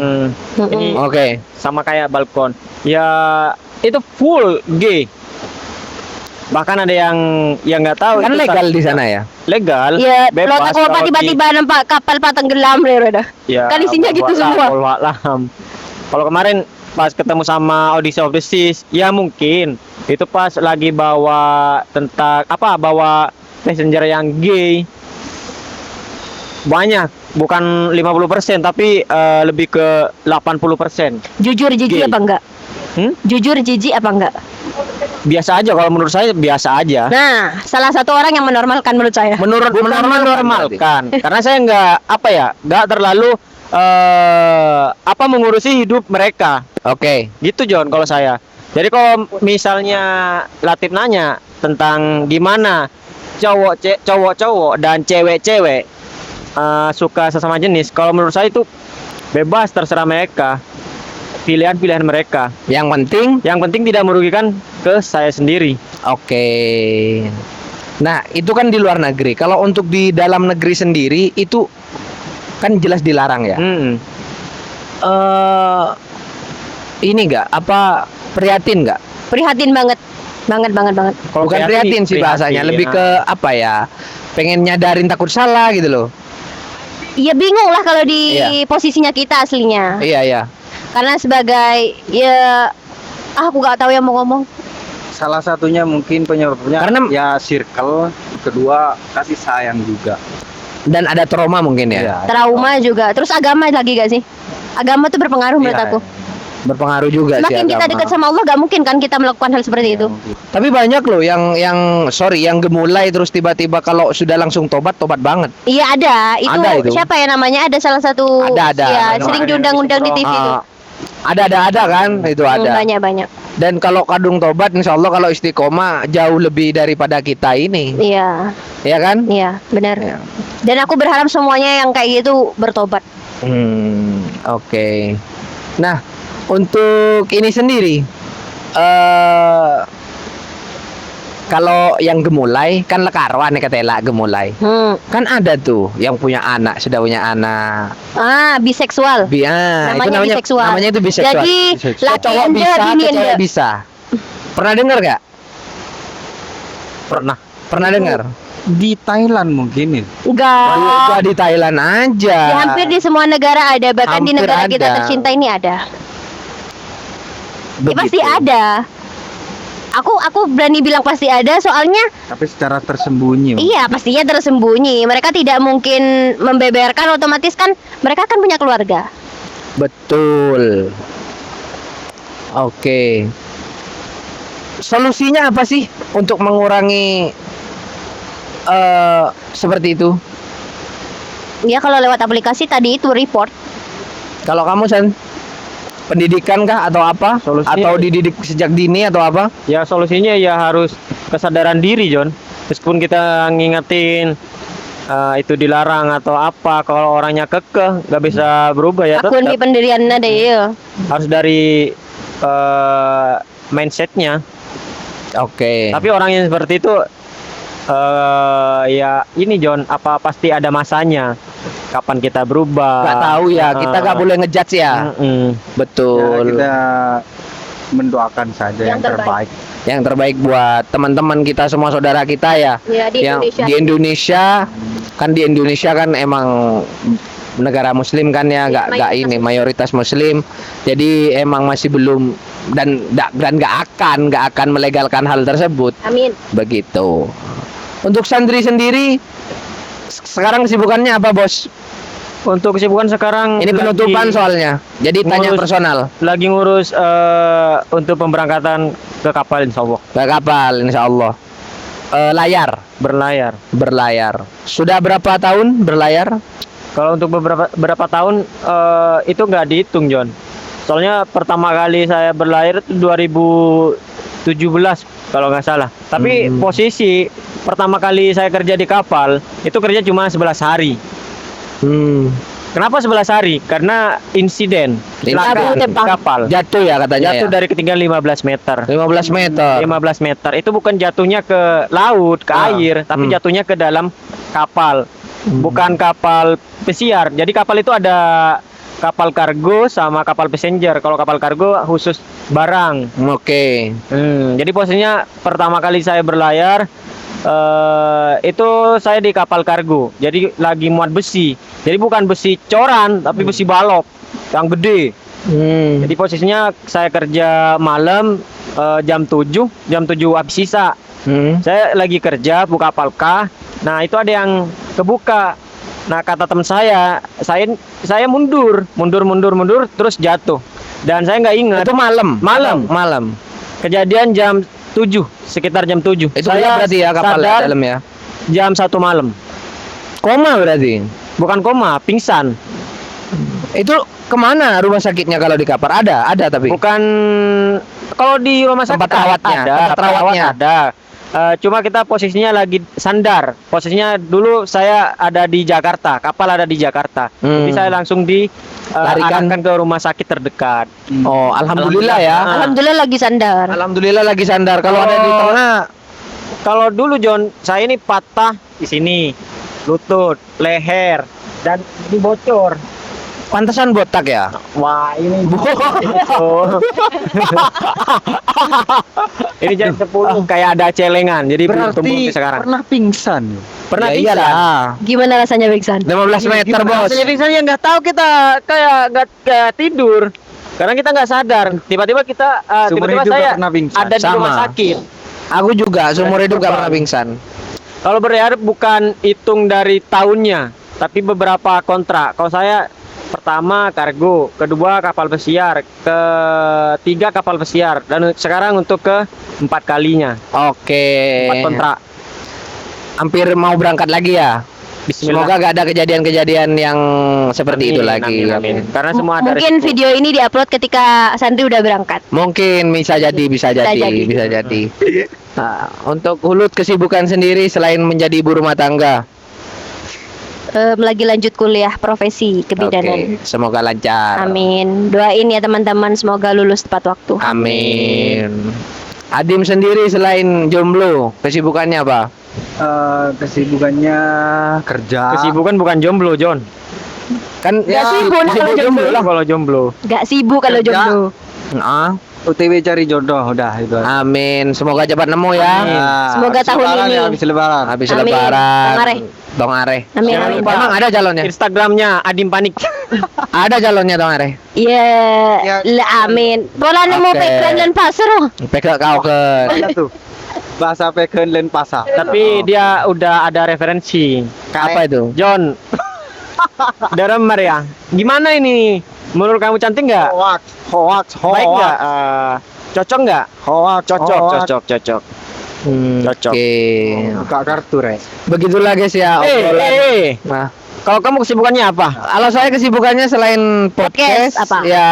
Ini Oke. sama kayak balkon. Ya itu full gay. Bahkan ada yang nggak tahu Kan itu legal di sana ya. legal. Ya, bebas kalau kalau tiba-tiba nampak kapal tenggelam udah. Ya, Kan isinya gitu semua. Wallahualam. Kalau kemarin pas ketemu sama Odyssey of the Seas, ya mungkin itu pas lagi bawa bawa passenger yang gay. Banyak, bukan 50% tapi lebih ke 80%. Jujur jijik Gay. apa enggak? Jujur jijik apa enggak? Biasa aja, kalau menurut saya biasa aja. Nah, salah satu orang yang menormalkan menurut saya. Menurut Bukan menormalkan, karena saya nggak terlalu mengurusi hidup mereka. Oke. Gitu John kalau saya. Jadi kalau misalnya Latif nanya tentang gimana cowok-cowok dan cewek-cewek suka sesama jenis, kalau menurut saya itu bebas, terserah mereka, pilihan-pilihan mereka. Yang penting tidak merugikan ke saya sendiri. oke. Nah, itu kan di luar negeri. Kalau untuk di dalam negeri sendiri itu kan jelas dilarang ya. Ini enggak prihatin enggak? Prihatin banget. Banget. Kalau Bukan prihatin sih bahasanya, lebih ke pengen nyadarin takut salah gitu loh. Ya bingung lah kalau di Iya. posisinya kita aslinya. Iya. Karena sebagai aku nggak tahu yang mau ngomong. Salah satunya mungkin penyebabnya Karena- ya circle, kedua kasih sayang juga. Dan ada trauma mungkin ya. Iya. Trauma juga. Terus agama lagi gak sih? Agama tuh berpengaruh menurut Iya, aku. Berpengaruh juga sih Semakin kita agama. dekat sama Allah gak mungkin kan kita melakukan hal seperti itu. Tapi banyak loh yang gemulai terus tiba-tiba kalau sudah langsung tobat banget. Iya ada. Ada itu. Siapa ya namanya? Ada salah satu. Ada. Ya, Ada. sering diundang-undang di TV itu. Ada kan itu ada. Banyak. Dan kalau kadung tobat insya Allah kalau istiqomah jauh lebih daripada kita ini. Iya. Ya kan? Iya, benar. Ya. Dan aku berharap semuanya yang kayak gitu bertobat. Oke. Nah, untuk ini sendiri kalau yang gemulai kan lekaruan nih katela gemulai. Kan ada tuh yang punya anak, sudah punya anak. Biseksual. Itu Namanya biseksual. Namanya itu biseksual. Jadi Ke laki cowok anda, bisa, bini ke cewek anda. bisa. Pernah dengar gak? Pernah dengar? Di Thailand mungkin itu. Enggak. Gua di Thailand aja. Di hampir di semua negara ada, bahkan di Hampir negara kita ada. tercinta ini ada. Ya, pasti Begitu. ada. Aku berani bilang pasti ada, soalnya Tapi secara tersembunyi. iya pastinya tersembunyi. Mereka tidak mungkin membeberkan, otomatis kan mereka kan punya keluarga. Betul. Oke. Solusinya apa sih untuk mengurangi seperti itu? Ya kalau lewat aplikasi tadi itu report. Kalau kamu San, pendidikan kah atau apa? Solusinya- Atau dididik sejak dini atau apa? Ya solusinya ya harus kesadaran diri John. Meskipun kita ngingetin itu dilarang atau apa, kalau orangnya kekeh nggak bisa berubah ya Akun di tetap pendirian ada ya. harus dari mindsetnya. Oke. Tapi orang yang seperti itu ya ini John, pasti ada masanya. Kapan kita berubah? Nggak tahu ya, kita nggak boleh ngejudge ya. Mm-mm. Betul. Ya, kita mendoakan saja yang terbaik. Yang terbaik buat teman-teman kita semua, saudara kita ya. Ya, di yang Indonesia. di Indonesia kan emang negara muslim kan ya, nggak ini mayoritas muslim. Jadi emang masih belum dan nggak akan melegalkan hal tersebut. Amin. Begitu. Untuk Sandri sendiri sekarang kesibukannya apa, Bos? Untuk kesibukan sekarang Ini penutupan lagi- soalnya. Jadi tanya ngurus- personal. lagi ngurus untuk pemberangkatan ke kapal insya Allah. Ke kapal insya Allah. Berlayar. Sudah berapa tahun berlayar? Kalau untuk beberapa tahun itu nggak dihitung, John. Soalnya pertama kali saya berlayar itu 2017 kalau nggak salah. Tapi posisi pertama kali saya kerja di kapal itu kerja cuma 11 hari. Kenapa 11 hari? Karena insiden kecelakaan di kapal. Jatuh ya katanya Jatuh ya. dari ketinggian 15 meter. 15 meter. 15 meter. Itu bukan jatuhnya ke laut, ke air, tapi jatuhnya ke dalam kapal. Bukan kapal pesiar. Jadi kapal itu ada kapal kargo sama kapal passenger. Kalau kapal kargo khusus barang. Oke. Jadi posisinya pertama kali saya berlayar itu saya di kapal kargo. Jadi lagi muat besi. Jadi bukan besi coran, tapi besi balok yang gede. Jadi posisinya saya kerja malam jam 7 habis sisa. Saya lagi kerja buka kapal kah. Nah, itu ada yang kebuka. Nah, kata teman saya mundur terus jatuh. Dan saya nggak ingat. Itu malam. Malam. Kejadian jam 7, sekitar jam 7. Itu Saya berarti ya kapal sadar dalam ya. jam 1 malam. Koma berarti. Bukan koma, pingsan. Itu kemana rumah sakitnya kalau di kapal? Ada tapi. Bukan kalau di rumah sakit Tempat rawatnya, ada, tempat rawatnya. ada. Cuma kita posisinya lagi sandar. Posisinya dulu saya ada di Jakarta, kapal ada di Jakarta. Jadi saya langsung Larikan diarahkan ke rumah sakit terdekat. Oh, alhamdulillah ya. Alhamdulillah lagi sandar. Alhamdulillah lagi sandar. Kalau ada di tengah, Kalau dulu John, saya ini patah di sini, lutut, leher, dan ini bocor. pantesan botak ya. Wah, ini ini jam 10 kayak ada celengan. Jadi belum tumbuh Berarti sampai sekarang. pernah pingsan. Pernah Ya pingsan. iyalah. Gimana rasanya Beksan? 15 meter, Bos. Rasanya pingsan yang nggak tahu kita kayak nggak tidur. Karena kita nggak sadar. Tiba-tiba kita Seumur tiba-tiba hidup saya nggak pernah pingsan. ada di rumah Sama. sakit. Aku juga seumur hidup gak pernah pingsan. Kalau berlayar bukan hitung dari tahunnya, tapi beberapa kontrak. Kalau saya pertama kargo, kedua kapal pesiar, ketiga kapal pesiar, dan sekarang untuk ke 4 kalinya, Oke. 4 kontrak. Hampir mau berangkat lagi ya. Bismillah. Semoga gak ada kejadian-kejadian yang seperti itu Amin, lagi. amin. Karena semua ada Mungkin resiko. video ini diupload ketika Sandri udah berangkat. Mungkin bisa jadi. jadi. Nah, untuk Hulut kesibukan sendiri selain menjadi ibu rumah tangga. Lagi lanjut kuliah profesi kebidanan. Oke, semoga lancar. Amin. Doain ya teman-teman semoga lulus tepat waktu. Amin. Adim sendiri selain jomblo, kesibukannya apa? Kesibukannya kerja. Kesibukan bukan jomblo, John. Kan Gak sibuk kalau jomblo. Kalau jomblo. Gak sibuk kalau Kerja. jomblo. Ah, OTW cari jodoh udah itu. amin. Semoga cepat nemu ya. Semoga habis tahun lebaran ini. ya, habis lebaran. Habis Amin. lebaran. Tong Are. Tong Are. Amin, Jangan amin. lupa. Emang ada calonnya? Instagramnya Adim Panik. Ada calonnya Tong Are. Iya, Ya. lah, amin. Pola nemu Oke. background dan pasar. Pekak kau ke. Ada tuh. Bahasa peken len pasar. Tapi dia udah ada referensi. Apa itu? John. Daremar ya. Gimana ini? Menurut kamu cantik nggak? Hoax. Baik nggak? Cocok nggak? Hoax. Cocok. Cocok. Oke. Buka kartu, Re. Begitulah guys ya obrolan. Nah, Kalau kamu kesibukannya apa? kalau saya kesibukannya selain podcast, Podcast, apa? ya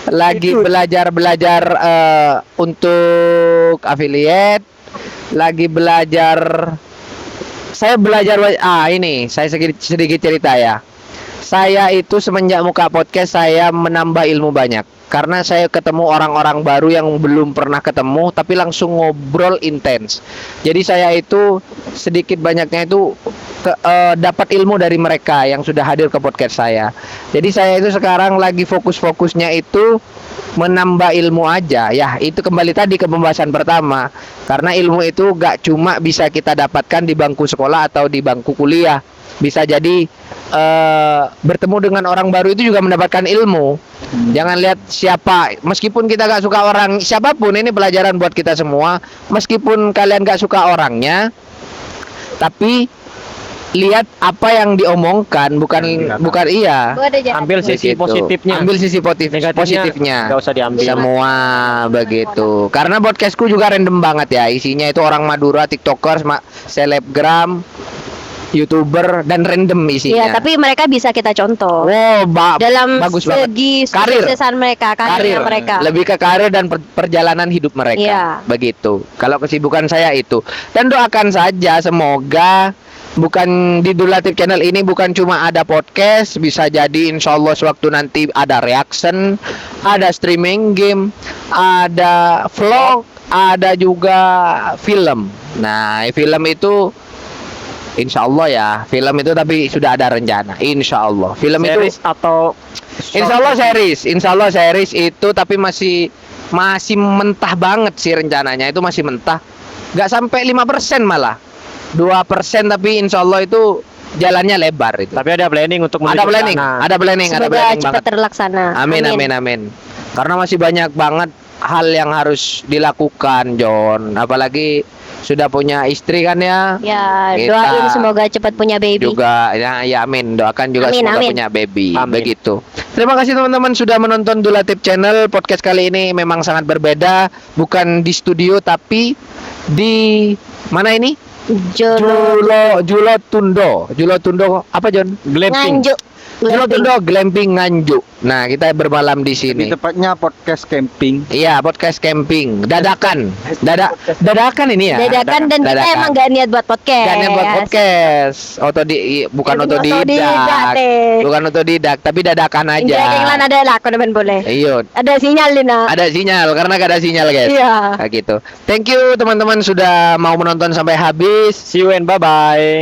lagi belajar untuk affiliate, lagi belajar. Saya belajar ini saya sedikit cerita ya. Saya itu semenjak muka podcast saya menambah ilmu banyak karena saya ketemu orang-orang baru yang belum pernah ketemu tapi langsung ngobrol intens. Jadi saya itu sedikit banyaknya itu dapat ilmu dari mereka yang sudah hadir ke podcast saya. Jadi saya itu sekarang lagi fokus-fokusnya itu menambah ilmu aja. Ya, itu kembali tadi ke pembahasan pertama. Karena ilmu itu gak cuma bisa kita dapatkan di bangku sekolah atau di bangku kuliah. Bisa jadi bertemu dengan orang baru itu juga mendapatkan ilmu. Jangan lihat siapa, meskipun kita gak suka orang, siapapun, ini pelajaran buat kita semua. Meskipun kalian gak suka orangnya, tapi lihat apa yang diomongkan, bukan iya. Ambil sisi Begitu. positifnya. Ambil sisi positifnya. Nggak usah diambil. Semua begitu. Karena podcastku juga random banget ya. Isinya itu orang Madura, TikTokers, selebgram, YouTuber, dan random isinya. Iya, tapi mereka bisa kita contoh. Oh, Dalam bagus banget. segi Karir. kesuksesan mereka, karir mereka. Lebih ke karir dan perjalanan hidup mereka. Iya. Begitu. Kalau kesibukan saya itu. Dan doakan saja semoga bukan di Dulatif Channel ini bukan cuma ada podcast, bisa jadi insya Allah sewaktu nanti ada reaction, ada streaming game, ada vlog, ada juga film. Nah, film itu insya Allah ya, film itu tapi sudah ada rencana. Insya Allah. Film Series itu atau Insya Allah series itu tapi masih mentah banget sih rencananya, itu masih mentah. Nggak sampai 5% malah. 2% tapi insya Allah itu jalannya lebar itu. Tapi ada planning untuk menuju Ada ke planning, sana. ada planning Semoga cepat banget. terlaksana. Amin. Karena masih banyak banget hal yang harus dilakukan, John. Apalagi sudah punya istri kan ya. Ya, Kita doain semoga cepat punya baby. Juga ya amin, doakan juga Amin, semoga amin. punya baby. Amin. Begitu. Terima kasih teman-teman sudah menonton Dulatif Channel. Podcast kali ini memang sangat berbeda, bukan di studio tapi di mana ini? Julo Tundo apa John? Glamping. Nganjuk. Julo Tundo Glamping Nganjuk. Nah, kita bermalam di sini. Lebih tepatnya podcast camping. Iya, podcast camping. Dadakan ini ya. Dadakan dan kita Dadakan. emang gak niat buat podcast. Kan yang buat podcast. Bukan otodidak. deh. Bukan otodidak, tapi dadakan aja. Enggak, yang lain ada lah, aku boleh. Iya. Ada sinyal Lina. Ada sinyal karena gak ada sinyal, guys. Iya. Nah, gitu. Thank you teman-teman sudah mau menonton sampai habis. See you and bye-bye.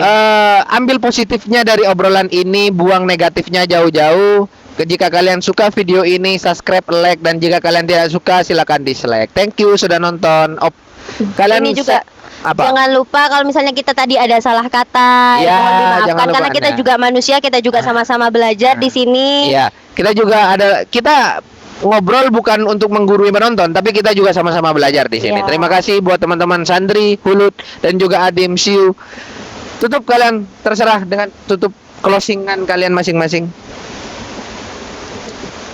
Ambil positifnya dari obrolan ini, buang negatifnya jauh-jauh. Jika kalian suka video ini, subscribe, like, dan jika kalian tidak suka, silakan dislike. Thank you sudah nonton. Kalian Ini juga apa? jangan lupa kalau misalnya kita tadi ada salah kata, Ya, itu mohon dimaafkan jangan lupa, karena kita nah. juga manusia, kita juga sama-sama belajar di sini. Iya, kita ngobrol bukan untuk menggurui penonton, tapi kita juga sama-sama belajar di sini. Iya. Terima kasih buat teman-teman Sandri, Hulut, dan juga Adim, Siu. Tutup kalian, terserah dengan tutup closingan kalian masing-masing.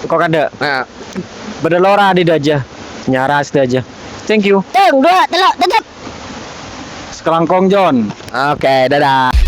Kok ada? Nah, Berdelora di daja. Nyaras daja. Thank you. Tunggu, telok, tetap. Sekelangkong John. oke, dadah.